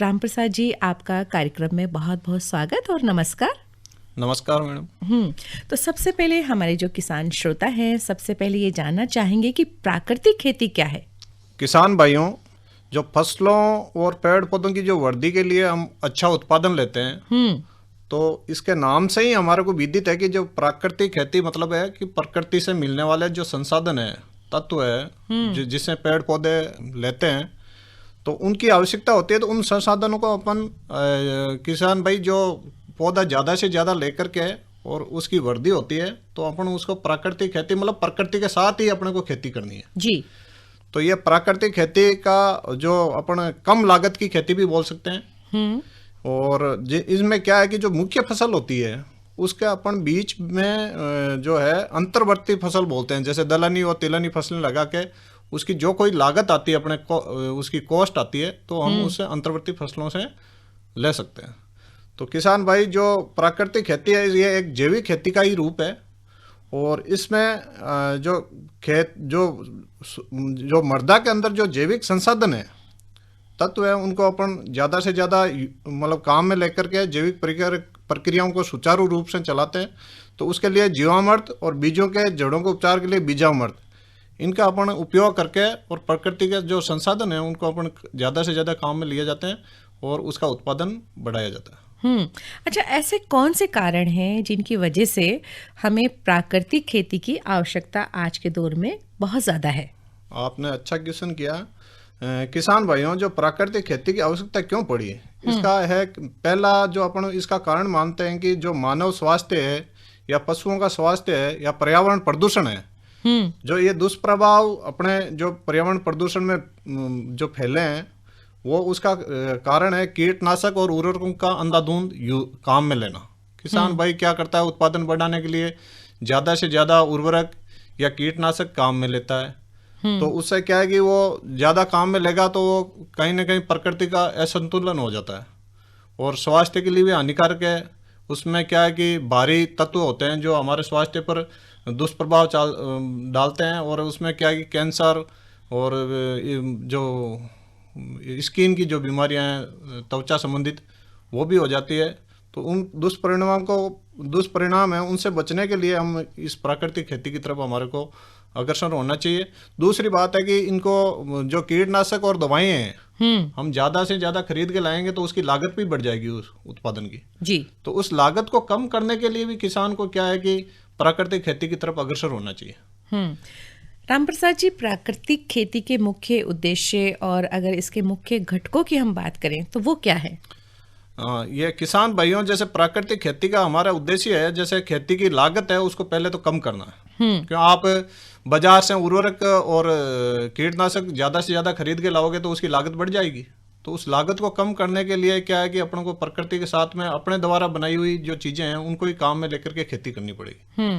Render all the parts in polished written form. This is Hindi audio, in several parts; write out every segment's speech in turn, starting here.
रामप्रसाद जी, आपका कार्यक्रम में बहुत बहुत स्वागत और नमस्कार। नमस्कार मैडम। तो सबसे पहले हमारे जो किसान श्रोता हैं, सबसे पहले ये जानना चाहेंगे कि प्राकृतिक खेती क्या है। किसान भाइयों, जो फसलों और पेड़ पौधों की जो वृद्धि के लिए हम अच्छा उत्पादन लेते हैं, तो इसके नाम से ही हमारे को विदित है कि जो प्राकृतिक खेती मतलब है कि प्रकृति से मिलने वाले जो संसाधन है, तत्व है, जिससे पेड़ पौधे लेते हैं, तो उनकी आवश्यकता होती है। तो उन संसाधनों को अपन किसान भाई जो पौधा ज़्यादा से ज़्यादा लेकर के और उसकी वृद्धि होती है, तो अपन उसको प्राकृतिक खेती मतलब प्रकृति के साथ ही अपने को खेती करनी है जी। तो ये प्राकृतिक खेती का जो अपन कम लागत की खेती भी बोल सकते हैं। और इसमें क्या है कि जो मुख्य फसल होती है उसके अपन बीच में जो है अंतर्वर्ती फसल बोलते हैं, जैसे दलहनी और तिलहनी फसलें लगा के उसकी जो कोई लागत आती है अपने को, उसकी कॉस्ट आती है, तो हम उससे अंतर्वर्ती फसलों से ले सकते हैं। तो किसान भाई, जो प्राकृतिक खेती है ये एक जैविक खेती का ही रूप है। और इसमें जो खेत जो मृदा के अंदर जो जैविक संसाधन है, तत्व है, उनको अपन ज़्यादा से ज़्यादा मतलब काम में लेकर के जैविक प्रक्रियाओं को सुचारू रूप से चलाते हैं। तो उसके लिए जीवामृत और बीजों के जड़ों के उपचार के लिए बीजामृत, इनका अपन उपयोग करके और प्रकृति के जो संसाधन है उनको अपन ज़्यादा से ज़्यादा काम में लिए जाते हैं और उसका उत्पादन बढ़ाया जाता है। अच्छा, ऐसे कौन से कारण हैं जिनकी वजह से हमें प्राकृतिक खेती की आवश्यकता आज के दौर में बहुत ज़्यादा है? आपने अच्छा क्वेश्चन किया। किसान भाइयों, जो प्राकृतिक खेती की आवश्यकता क्यों पड़ी है, इसका है पहला जो अपन इसका कारण मानते हैं कि जो मानव स्वास्थ्य है या पशुओं का स्वास्थ्य है या पर्यावरण प्रदूषण है, जो ये दुष्प्रभाव अपने जो पर्यावरण प्रदूषण में जो फैले हैं, वो उसका कारण है कीटनाशक और उर्वरकों का अंधाधुंध काम में लेना। किसान भाई क्या करता है, उत्पादन बढ़ाने के लिए ज़्यादा से ज़्यादा उर्वरक या कीटनाशक काम में लेता है। तो उससे क्या है कि वो ज़्यादा काम में लेगा तो वो कहीं ना कहीं प्रकृति का असंतुलन हो जाता है और स्वास्थ्य के लिए भी हानिकारक है। उसमें क्या है कि भारी तत्व होते हैं जो हमारे स्वास्थ्य पर दुष्प्रभाव डालते हैं, और उसमें क्या है कि कैंसर और जो स्किन की जो बीमारियां हैं त्वचा संबंधित, वो भी हो जाती है। तो उन दुष्परिणाम है, उनसे बचने के लिए हम इस प्राकृतिक खेती की तरफ हमारे को अग्रसर होना चाहिए। दूसरी बात है कि इनको जो कीटनाशक और दवाएं हैं, हम ज़्यादा से ज़्यादा खरीद के लाएंगे तो उसकी लागत भी बढ़ जाएगी उस उत्पादन की जी। तो उस लागत को कम करने के लिए भी किसान को क्या है कि प्राकृतिक खेती की तरफ अग्रसर होना चाहिए। रामप्रसाद जी, प्राकृतिक खेती के मुख्य उद्देश्य और अगर इसके मुख्य घटकों की हम बात करें तो वो क्या है? ये किसान भाइयों, जैसे प्राकृतिक खेती का हमारा उद्देश्य है, जैसे खेती की लागत है उसको पहले तो कम करना है। क्यों आप बाजार से उर्वरक और कीटनाशक ज़्यादा से ज़्यादा खरीद के लाओगे तो उसकी लागत बढ़ जाएगी। तो उस लागत को कम करने के लिए क्या है कि अपन को प्रकृति के साथ में अपने द्वारा बनाई हुई जो चीज़ें हैं उनको ही काम में लेकर के खेती करनी पड़ेगी।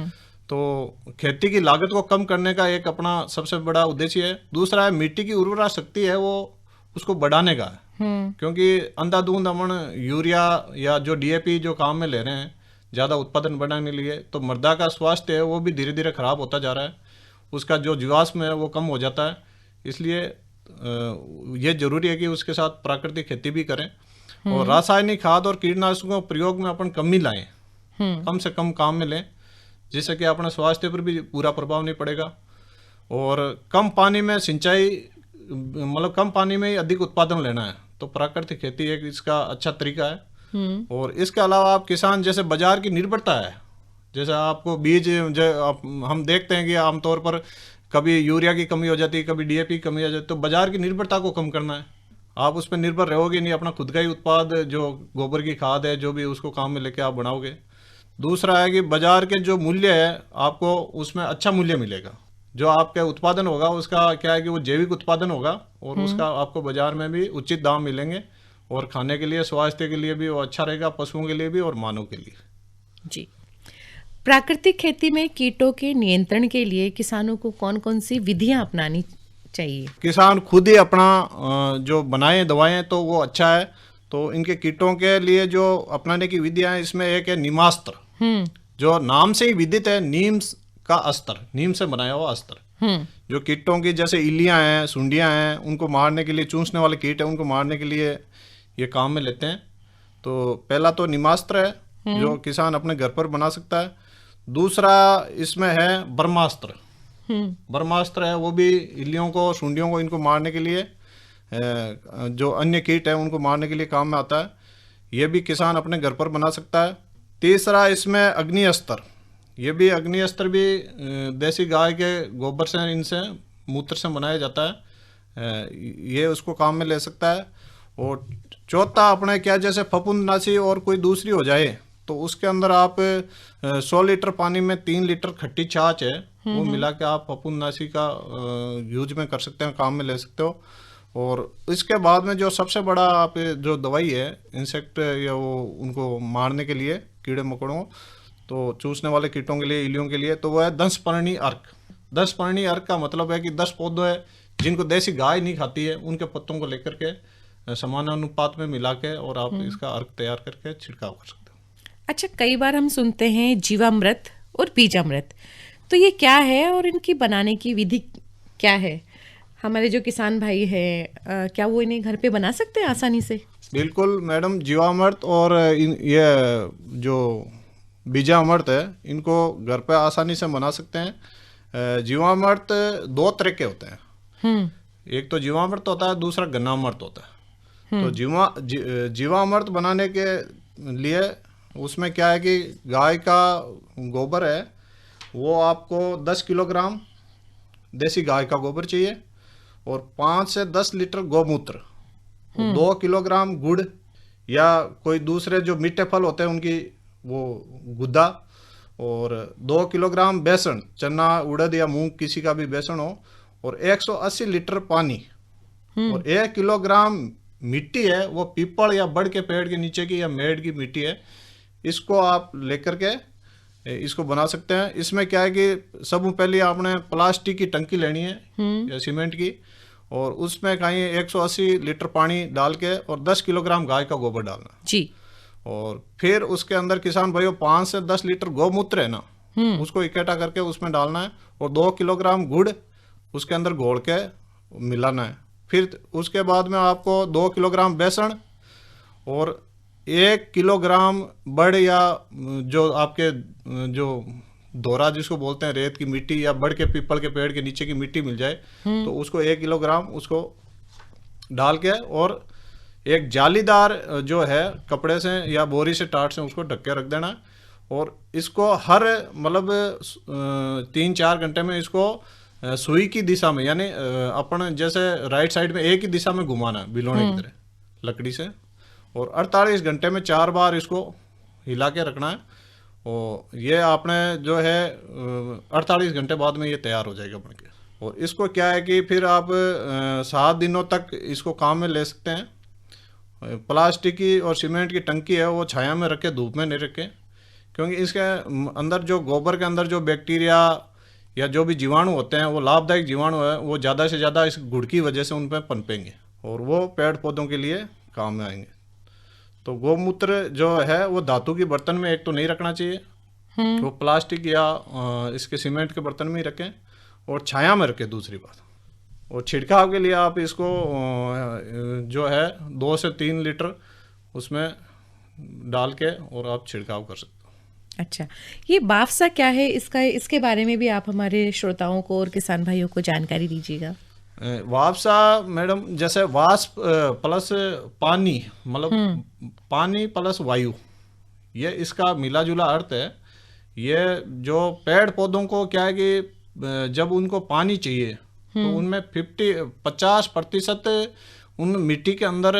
तो खेती की लागत को कम करने का एक अपना सबसे बड़ा उद्देश्य है। दूसरा है मिट्टी की उर्वरा शक्ति है, वो उसको बढ़ाने का है। क्योंकि अंधाधुंध अपन यूरिया या जो डीएपी जो काम में ले रहे हैं ज़्यादा उत्पादन बढ़ाने के लिए, तो मृदा का स्वास्थ्य है वो भी धीरे धीरे खराब होता जा रहा है, उसका जो जीवाश्म है वो कम हो जाता है। इसलिए ये जरूरी है कि उसके साथ प्राकृतिक खेती भी करें और रासायनिक खाद और कीटनाशकों के प्रयोग में अपन कमी लाएं, कम से कम काम में लें, जिससे कि अपने स्वास्थ्य पर भी पूरा प्रभाव नहीं पड़ेगा। और कम पानी में सिंचाई मतलब कम पानी में ही अधिक उत्पादन लेना है, तो प्राकृतिक खेती एक इसका अच्छा तरीका है। और इसके अलावा आप किसान, जैसे बाजार की निर्भरता है, जैसे आपको बीज हम देखते हैं कि आमतौर पर कभी यूरिया की कमी हो जाती है, कभी डीएपी की कमी हो जाती है, तो बाजार की निर्भरता को कम करना है। आप उस पर निर्भर रहोगे नहीं, अपना खुद का ही उत्पाद जो गोबर की खाद है जो भी उसको काम में लेके आप बनाओगे। दूसरा है कि बाजार के जो मूल्य है आपको उसमें अच्छा मूल्य मिलेगा। जो आपका उत्पादन होगा उसका क्या है कि वो जैविक उत्पादन होगा और उसका आपको बाजार में भी उचित दाम मिलेंगे और खाने के लिए, स्वास्थ्य के लिए भी वो अच्छा रहेगा, पशुओं के लिए भी और मानव के लिए। जी। प्राकृतिक खेती में कीटों के नियंत्रण के लिए किसानों को कौन कौन सी विधियां अपनानी चाहिए? किसान खुद ही अपना जो बनाए दवाएं तो वो अच्छा है। तो इनके कीटों के लिए जो अपनाने की विधियां, इसमें एक है नीमास्त्र, जो नाम से ही विदित है, नीम का अस्त्र, नीम से बनाया हुआ अस्त्र। जो कीटों की जैसे इलियां हैं, सुंडियां हैं, उनको मारने के लिए, चूसने वाले कीट है उनको मारने के लिए ये काम में लेते हैं। तो पहला तो नीमास्त्र है जो किसान अपने घर पर बना सकता है। दूसरा इसमें है ब्रह्मास्त्र। ब्रह्मास्त्र है वो भी इल्लियों को, सूंडियों को, इनको मारने के लिए, जो अन्य कीट है उनको मारने के लिए काम में आता है। ये भी किसान अपने घर पर बना सकता है। तीसरा इसमें अग्नि अस्त्र। ये भी अग्नि अस्त्र भी देसी गाय के गोबर से, इनसे मूत्र से बनाया जाता है। ये उसको काम में ले सकता है। और चौथा अपने क्या, जैसे फफूंदनाशी और कोई दूसरी हो जाए तो उसके अंदर आप 100 लीटर पानी में 3 लीटर खट्टी छाछ है वो मिला के आप फफूंदनाशी का यूज में कर सकते हैं, काम में ले सकते हो। और इसके बाद में जो सबसे बड़ा आप जो दवाई है इंसेक्ट या वो उनको मारने के लिए, कीड़े मकोड़ों तो चूसने वाले कीटों के लिए, इलियों के लिए, तो वो है 10 अर्क। 10 अर्क का मतलब है कि 10 पौधे हैं जिनको देसी गाय नहीं खाती है, उनके पत्तों को लेकर के समानानुपात में मिला के और आप इसका अर्क तैयार करके छिड़काव कर सकते हो। अच्छा, कई बार हम सुनते हैं जीवामृत और बीजामृत, तो ये क्या है और इनकी बनाने की विधि क्या है? हमारे जो किसान भाई हैं क्या वो इन्हें घर पे बना सकते हैं आसानी से? बिल्कुल मैडम, जीवामृत और ये जो बीजामृत है इनको घर पे आसानी से बना सकते हैं। जीवामृत 2 तरह के होते हैं। एक तो जीवामृत होता है, दूसरा गन्नामृत होता है। तो जीवामृत बनाने के लिए उसमें क्या है कि गाय का गोबर है वो आपको 10 किलोग्राम देसी गाय का गोबर चाहिए, और 5 से 10 लीटर गोमूत्र, 2 किलोग्राम गुड़ या कोई दूसरे जो मीठे फल होते हैं उनकी वो गुद्दा, और 2 किलोग्राम बेसन, चना, उड़द या मूंग किसी का भी बेसन हो, और 180 लीटर पानी, और 1 किलोग्राम मिट्टी है वो पीपल या बड़ के पेड़ के नीचे की या मेड़ की मिट्टी है। इसको आप लेकर के इसको बना सकते हैं। इसमें क्या है कि सब पहले आपने प्लास्टिक की टंकी लेनी है या सीमेंट की, और उसमें कहीं 180 लीटर पानी डाल के और 10 किलोग्राम गाय का गोबर डालना जी। और फिर उसके अंदर किसान भाइयों 5 से 10 लीटर गौमूत्र है ना, उसको इकट्ठा करके उसमें डालना है, और 2 किलोग्राम गुड़ उसके अंदर घोल के मिलाना है। फिर उसके बाद में आपको 2 किलोग्राम बेसन और 1 किलोग्राम बड़ या जो आपके जो दोरा जिसको बोलते हैं, रेत की मिट्टी या बड़ के पीपल के पेड़ के नीचे की मिट्टी मिल जाए तो उसको 1 किलोग्राम उसको डाल के, और एक जालीदार जो है कपड़े से या बोरी से, टाट से उसको ढक के रख देना। और इसको हर मतलब 3-4 घंटे में इसको सुई की दिशा में, यानी अपन जैसे राइट साइड में एक ही दिशा में घुमाना बिलोने की तरह लकड़ी से, और 48 घंटे में 4 बार इसको हिला के रखना है। और ये आपने जो है 48 घंटे बाद में ये तैयार हो जाएगा बन के। और इसको क्या है कि फिर आप 7 दिनों तक इसको काम में ले सकते हैं। प्लास्टिक की और सीमेंट की टंकी है वो छाया में रखे, धूप में नहीं रखें, क्योंकि इसके अंदर जो गोबर के अंदर जो बैक्टीरिया या जो भी जीवाणु होते हैं वो लाभदायक जीवाणु है, वो ज़्यादा से ज़्यादा इस गुड़ की वजह से उन पर पनपेंगे और वो पेड़ पौधों के लिए काम में आएंगे। तो गोमूत्र जो है वो धातु की बर्तन में एक तो नहीं रखना चाहिए, वो प्लास्टिक या इसके सीमेंट के बर्तन में ही रखें और छाया में रखें। दूसरी बात, और छिड़काव के लिए आप इसको जो है 2 से 3 लीटर उसमें डाल के और आप छिड़काव कर सकते हो। अच्छा, ये वाफ्सा क्या है, इसके बारे में भी आप हमारे श्रोताओं को और किसान भाइयों को जानकारी दीजिएगा। वाफ्सा मैडम जैसे वाष्प प्लस पानी, मतलब पानी प्लस वायु, ये इसका मिला जुला अर्थ है। ये जो पेड़ पौधों को क्या है कि जब उनको पानी चाहिए तो उनमें 50% उन मिट्टी के अंदर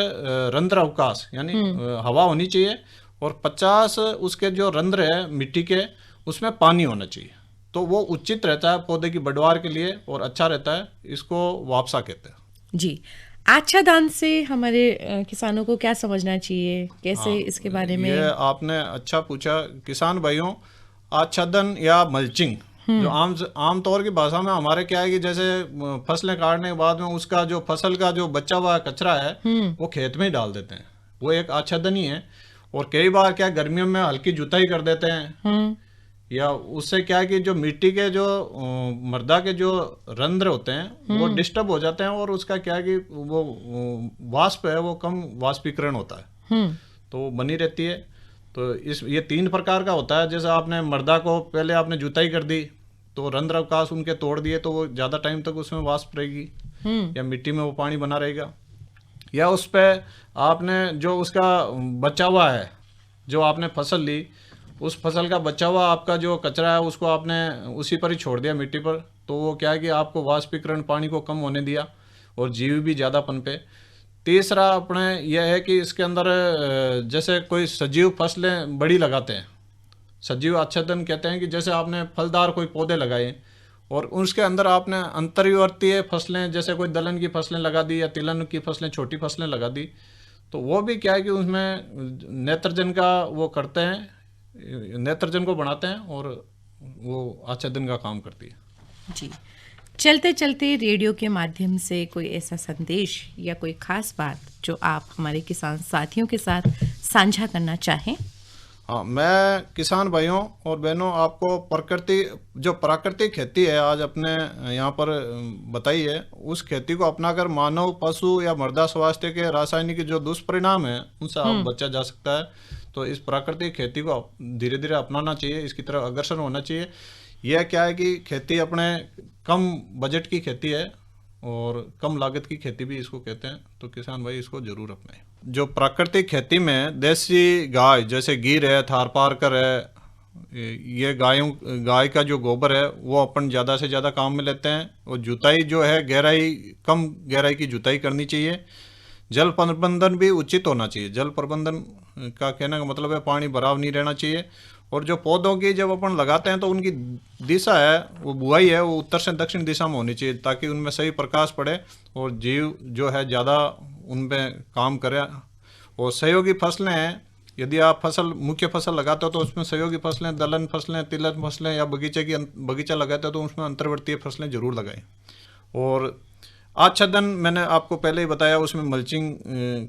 रंध्र अवकाश यानी हवा होनी चाहिए, और 50 उसके जो रंध्र है मिट्टी के उसमें पानी होना चाहिए। तो वो उचित रहता है पौधे की बढ़वार के लिए और अच्छा रहता है। इसको वाप्सा कहते हैं जी। आच्छादन से हमारे किसानों को क्या समझना चाहिए, कैसे इसके बारे में? ये आपने अच्छा पूछा किसान भाइयों। आच्छादन या मल्चिंग जो आम तौर की भाषा में हमारे क्या है कि जैसे फसलें काटने के बाद में उसका जो फसल का जो बचा हुआ कचरा है वो खेत में ही डाल देते हैं, वो एक आच्छादन ही है। और कई बार क्या गर्मियों में हल्की जुताई कर देते हैं या उससे क्या है कि जो मिट्टी के जो मृदा के जो रंध्र होते हैं वो डिस्टर्ब हो जाते हैं, और उसका क्या है कि वो वाष्प है वो कम वाष्पीकरण होता है, तो वो बनी रहती है। तो ये 3 प्रकार का होता है। जैसे आपने मृदा को पहले आपने जुताई कर दी तो रंध्र अवकाश उनके तोड़ दिए, तो वो ज़्यादा टाइम तक उसमें वाष्प रहेगी, या मिट्टी में वो पानी बना रहेगा। या उस पर आपने जो उसका बचा हुआ है, जो आपने फसल ली, उस फसल का बचा हुआ आपका जो कचरा है उसको आपने उसी पर ही छोड़ दिया मिट्टी पर, तो वो क्या है कि आपको वाष्पीकरण पानी को कम होने दिया और जीव भी ज़्यादा पनपे। तीसरा अपने यह है कि इसके अंदर जैसे कोई सजीव फसलें बड़ी लगाते हैं, सजीव आच्छादन कहते हैं कि जैसे आपने फलदार कोई पौधे लगाए और उसके अंदर आपने अंतर्वर्तीय फसलें जैसे कोई दलहन की फसलें लगा दी या तिलहन की फसलें, छोटी फसलें लगा दी, तो वो भी क्या है कि उसमें नेत्रजन का वो करते हैं, नेत्रजन को बढ़ाते हैं और वो आच्छादन का काम करती है। जी, चलते चलते रेडियो के माध्यम से कोई ऐसा संदेश या कोई खास बात जो आप हमारे किसान साथियों के साथ साझा करना चाहें? हाँ, मैं किसान भाइयों और बहनों आपको प्राकृतिक खेती है आज अपने यहाँ पर बताई है, उस खेती को अपनाकर मानव, पशु या मृदा स्वास्थ्य के रासायनिक जो दुष्परिणाम है उनसे आप बचा जा सकता है। तो इस प्राकृतिक खेती को धीरे धीरे अपनाना चाहिए, इसकी तरफ अग्रसर होना चाहिए। यह क्या है कि खेती अपने कम बजट की खेती है और कम लागत की खेती भी इसको कहते हैं, तो किसान भाई इसको जरूर अपनाएं। जो प्राकृतिक खेती में देसी गाय जैसे गीर है, थारपारकर है, ये गाय का जो गोबर है वो अपन ज़्यादा से ज़्यादा काम में लेते हैं। और जुताई जो है कम गहराई की जुताई करनी चाहिए। जल प्रबंधन भी उचित होना चाहिए। जल प्रबंधन का कहने का मतलब है पानी भराव नहीं रहना चाहिए। और जो पौधों की जब अपन लगाते हैं तो उनकी दिशा है वो बुआई है वो उत्तर से दक्षिण दिशा में होनी चाहिए, ताकि उनमें सही प्रकाश पड़े और जीव जो है ज़्यादा उनमें काम करे। और सहयोगी फसलें हैं, यदि आप मुख्य फसल लगाते हो तो उसमें सहयोगी फसलें, दलहन फसलें, तिलहन फसलें या बगीचा लगाते हो तो उसमें अंतर्वर्तीय फसलें जरूर लगाएं। और आच्छादन मैंने आपको पहले ही बताया, उसमें मल्चिंग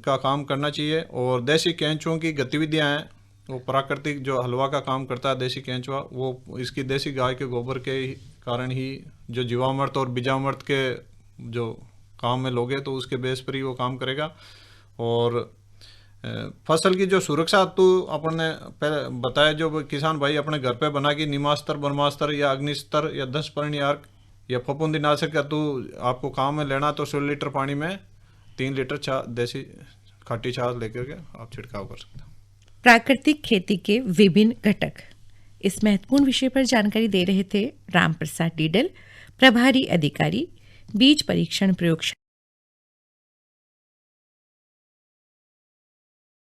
का काम करना चाहिए। और देसी केंचुओं की गतिविधियां हैं, वो प्राकृतिक जो हलवा का काम करता है देसी केंचुआ, वो इसकी देसी गाय के गोबर के कारण ही जो जीवामृत और बीजामृत के जो काम में लोगे तो उसके बेस पर ही वो काम करेगा। और फसल की जो सुरक्षा तो अपन ने पहले बताया, जो किसान भाई अपने घर पे बना के नीमास्त्र, ब्रह्मास्त्र या अग्निस्त्र या 10 पर्णियार्क या फफूंदीनाशक का तो आपको काम में लेना, तो 100 लीटर पानी में 3 लीटर देसी खट्टी छाछ लेकर के आप छिड़काव कर सकते हैं। प्राकृतिक खेती के विभिन्न घटक, इस महत्वपूर्ण विषय पर जानकारी दे रहे थे राम प्रसाद डीडल, प्रभारी अधिकारी, बीज परीक्षण प्रयोगशाला